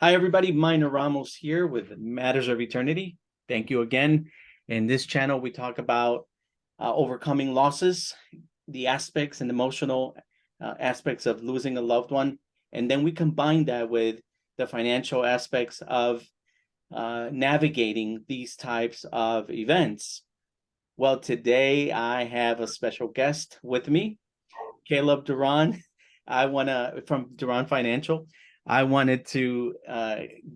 Hi, everybody. Minor Ramos here with Matters of Eternity. Thank you again. In this channel, we talk about overcoming losses, the aspects and emotional aspects of losing a loved one. And then we combine that with the financial aspects of navigating these types of events. Well, today I have a special guest with me, Caleb Duron. From Duron Financial. I wanted to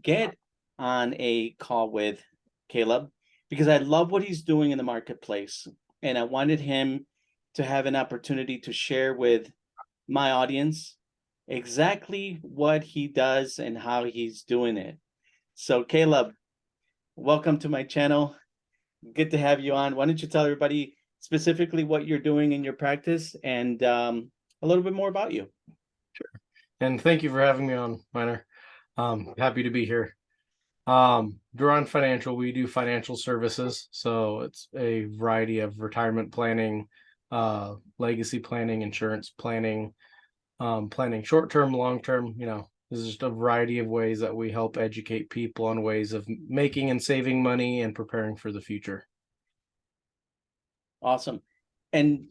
get on a call with Caleb because I love what he's doing in the marketplace, and I wanted him to have an opportunity to share with my audience exactly what he does and how he's doing it. So, Caleb, welcome to my channel. Good to have you on. Why don't you tell everybody specifically what you're doing in your practice and a little bit more about you? And thank you for having me on, Minor. Happy to be here. Duron Financial, we do financial services. So it's a variety of retirement planning, legacy planning, insurance planning, planning short-term, long-term, there's just a variety of ways that we help educate people on ways of making and saving money and preparing for the future. Awesome. And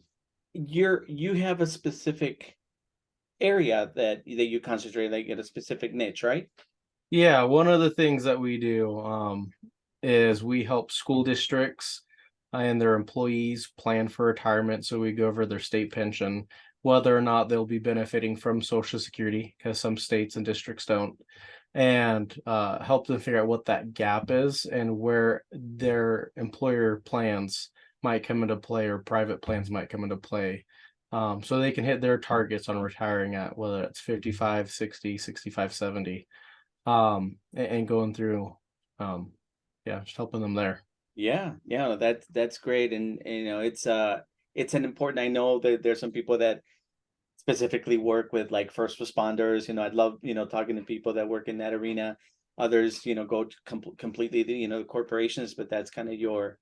you have a specific area that you concentrate, like at a specific niche, right? Yeah, one of the things that we do is we help school districts and their employees plan for retirement. So we go over their state pension, whether or not they'll be benefiting from Social Security, because some states and districts don't, and help them figure out what that gap is and where their employer plans might come into play or private plans might come into play. So they can hit their targets on retiring at whether it's 55, 60, 65, 70, and going through, yeah, just helping them there. Yeah, that's great. And it's an important. I know that there's some people that specifically work with like first responders. I'd love, talking to people that work in that arena. Others, go to completely, the corporations, but that's kind of your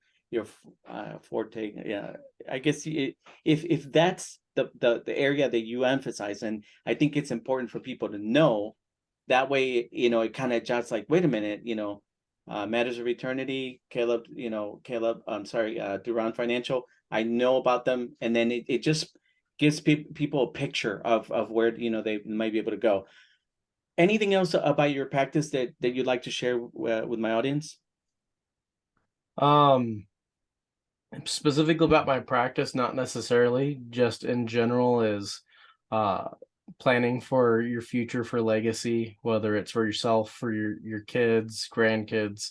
forte. Yeah, I guess if that's the area that you emphasize, and I think it's important for people to know. That way, it kind of just like, wait a minute, Matters of Eternity, Caleb, I'm sorry, Duron Financial. I know about them, and then it just gives people a picture of where they might be able to go. Anything else about your practice that you'd like to share with my audience? Um, Specifically about my practice, not necessarily, just in general, is uh planning for your future for legacy, whether it's for yourself, for your kids, grandkids.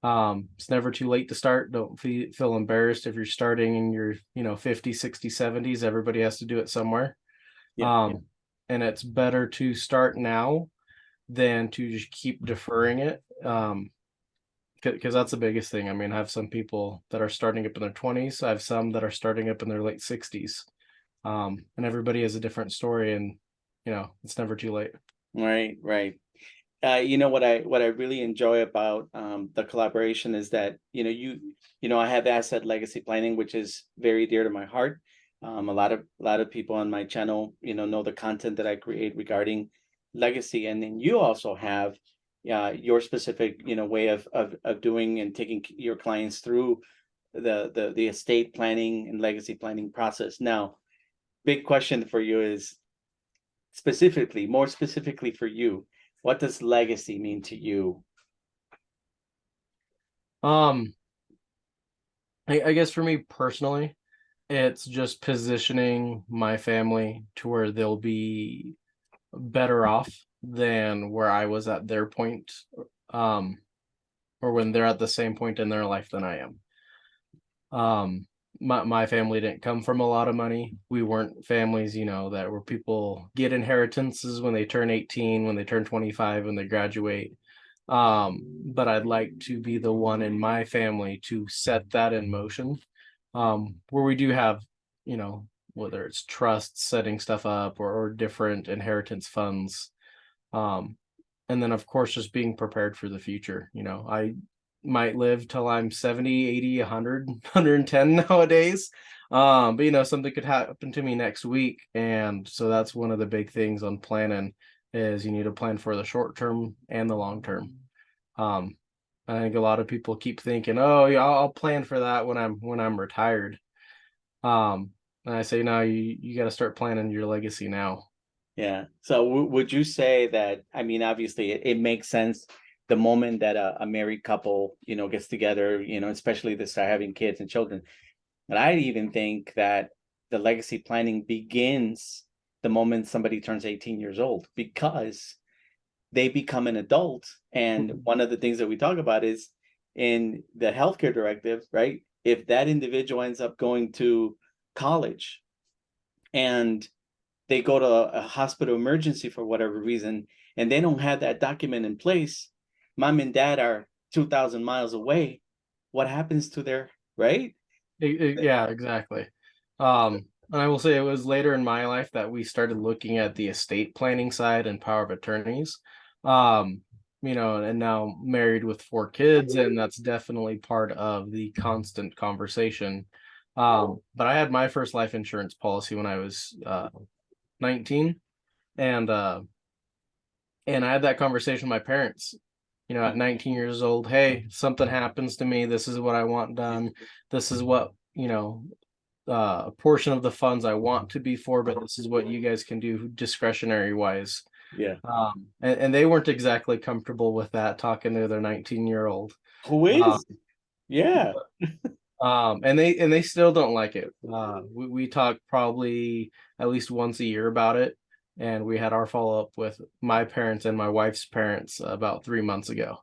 It's never too late to start. Don't feel embarrassed if you're starting in your 50s, 60s, 70s. Everybody has to do it somewhere. Yeah, yeah. Um, and it's better to start now than to just keep deferring it. Because that's the biggest thing. I mean, I have some people that are starting up in their 20s. I have some that are starting up in their late 60s. And everybody has a different story, and it's never too late. Right, right. What I really enjoy about the collaboration is that I have asset legacy planning, which is very dear to my heart. A lot of people on my channel know the content that I create regarding legacy, and then you also have your specific way of doing and taking your clients through the estate planning and legacy planning process. Now, big question for you is more specifically for you, what does legacy mean to you? Um, I guess for me personally, it's just positioning my family to where they'll be better off than where I was at their point, um, or when they're at the same point in their life than I am. Um, my family didn't come from a lot of money. We weren't families, that where people get inheritances when they turn 18, when they turn 25, when they graduate. But I'd like to be the one in my family to set that in motion. Where we do have, whether it's trusts setting stuff up or different inheritance funds. Um, and then of course just being prepared for the future. I might live till I'm 70, 80, 100, 110 nowadays. But something could happen to me next week, and so that's one of the big things on planning is you need to plan for the short term and the long term. Um, I think a lot of people keep thinking, "Oh, yeah, I'll plan for that when I'm retired." Um, and I say, no, you got to start planning your legacy now. Yeah. So would you say that, I mean, obviously it makes sense the moment that a married couple, gets together, especially they start having kids and children. And I even think that the legacy planning begins the moment somebody turns 18 years old, because they become an adult. And Mhm. one of the things that we talk about is in the healthcare directive, right? If that individual ends up going to college and they go to a hospital emergency for whatever reason, and they don't have that document in place, mom and dad are 2,000 miles away. What happens to their, right? Yeah, exactly. And I will say it was later in my life that we started looking at the estate planning side and power of attorneys. Um, and now married with 4 kids, and that's definitely part of the constant conversation. But I had my first life insurance policy when I was 19, and I had that conversation with my parents, at 19 years old. Hey, if something happens to me, this is what I want done. This is what, a portion of the funds I want to be for, but this is what you guys can do discretionary wise. Yeah. And they weren't exactly comfortable with that, talking to their 19-year-old. Who Um, is? Yeah. and they still don't like it. We talk probably at least once a year about it, and we had our follow up with my parents and my wife's parents about 3 months ago,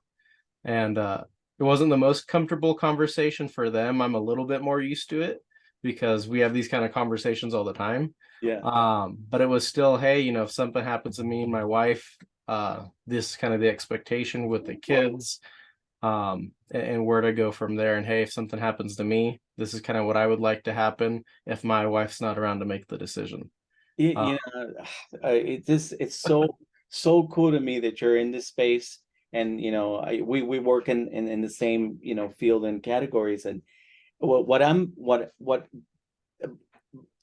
and it wasn't the most comfortable conversation for them. I'm a little bit more used to it because we have these kind of conversations all the time. Yeah. But it was still, hey, if something happens to me and my wife, this is kind of the expectation with the kids, and where to go from there. And hey, if something happens to me, this is kind of what I would like to happen if my wife's not around to make the decision. You, Uh, you know, it's so cool to me that you're in this space, and we work in the same field and categories. And what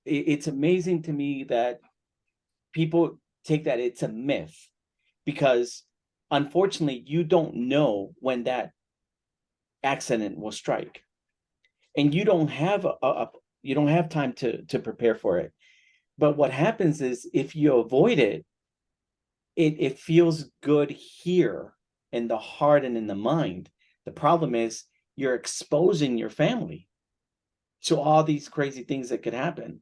it's amazing to me that people take that it's a myth, because unfortunately you don't know when that accident will strike, and you don't have you don't have time to prepare for it. But what happens is, if you avoid it, it feels good here in the heart and in the mind. The problem is you're exposing your family to all these crazy things that could happen,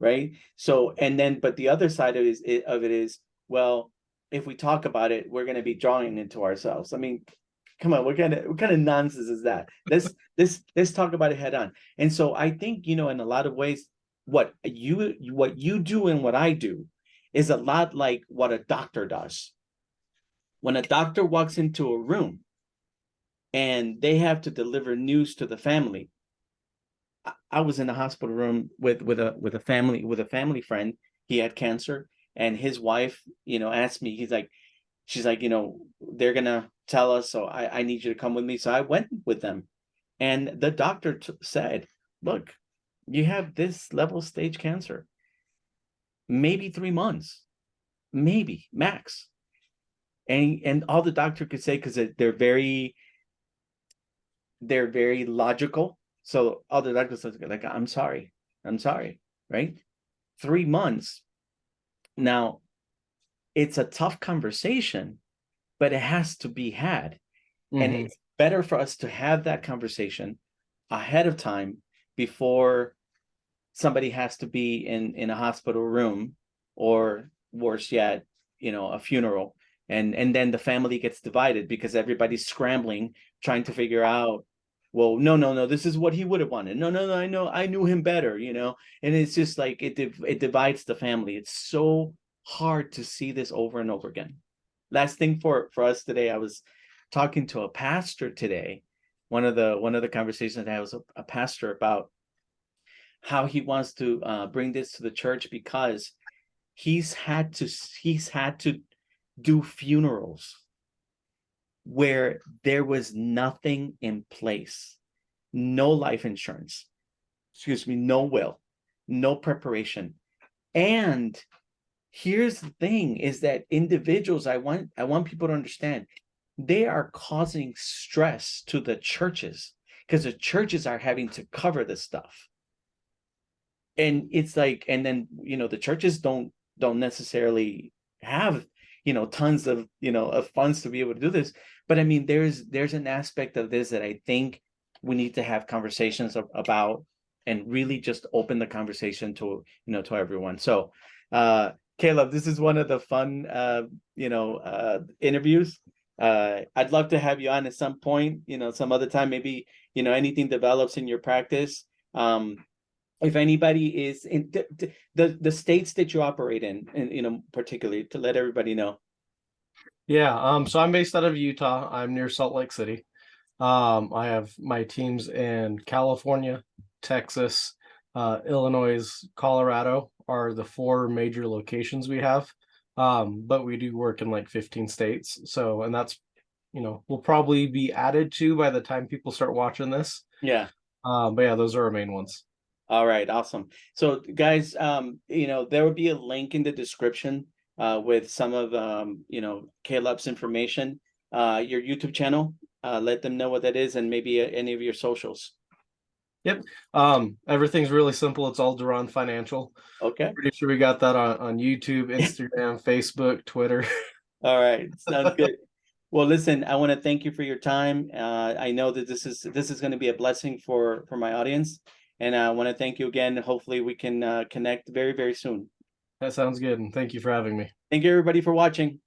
right? So, and then, but the other side of it is, well, if we talk about it, we're going to be drawing into ourselves. I mean, come on, what kind of nonsense is that? Let's talk about it head on. And so I think, in a lot of ways, what you do and what I do is a lot like what a doctor does. When a doctor walks into a room and they have to deliver news to the family, I was in the hospital room with a family friend. He had cancer, and his wife, asked me. She's like, they're gonna tell us, so I need you to come with me. So I went with them, and the doctor said, "Look, you have this level stage cancer, maybe 3 months, maybe max." And all the doctor could say, because they're very logical. So all the doctors said, like, I'm sorry, right? 3 months. Now, it's a tough conversation, but it has to be had. And mhm. it's better for us to have that conversation ahead of time, before somebody has to be in a hospital room, or worse yet, a funeral. And then the family gets divided because everybody's scrambling, trying to figure out, well, no, no, no, this is what he would have wanted. No, no, no, I knew him better. And it's just like it divides the family. It's so hard to see this over and over again. Last thing for us today, I was talking to a pastor today. One of the conversations I had was a pastor about how he wants to bring this to the church, because he's had to do funerals where there was nothing in place, no life insurance, excuse me, no will, no preparation, and here's the thing is that individuals, I want people to understand, they are causing stress to the churches because the churches are having to cover this stuff. And it's like, and then, the churches don't necessarily have, tons of, of funds to be able to do this. But I mean, there's an aspect of this that I think we need to have conversations about, and really just open the conversation to, to everyone. So, Caleb, this is one of the fun, interviews. I'd love to have you on at some point, some other time, maybe, anything develops in your practice. If anybody is in the states that you operate in, and particularly to let everybody know. Yeah, so I'm based out of Utah. I'm near Salt Lake City. I have my teams in California, Texas, Illinois, Colorado are the four major locations we have. But we do work in like 15 states. So, and that's, will probably be added to by the time people start watching this. Yeah. But yeah, those are our main ones. All right, awesome. So guys, there will be a link in the description with some of Caleb's information, your YouTube channel. Let them know what that is, and maybe any of your socials. Yep. Everything's really simple. It's all Duron Financial. Okay. Pretty sure we got that on YouTube, Instagram, Facebook, Twitter. All right, sounds good. Well, listen, I want to thank you for your time. I know that this is going to be a blessing for my audience, and I want to thank you again. Hopefully, we can connect very, very soon. That sounds good. And thank you for having me. Thank you, everybody, for watching.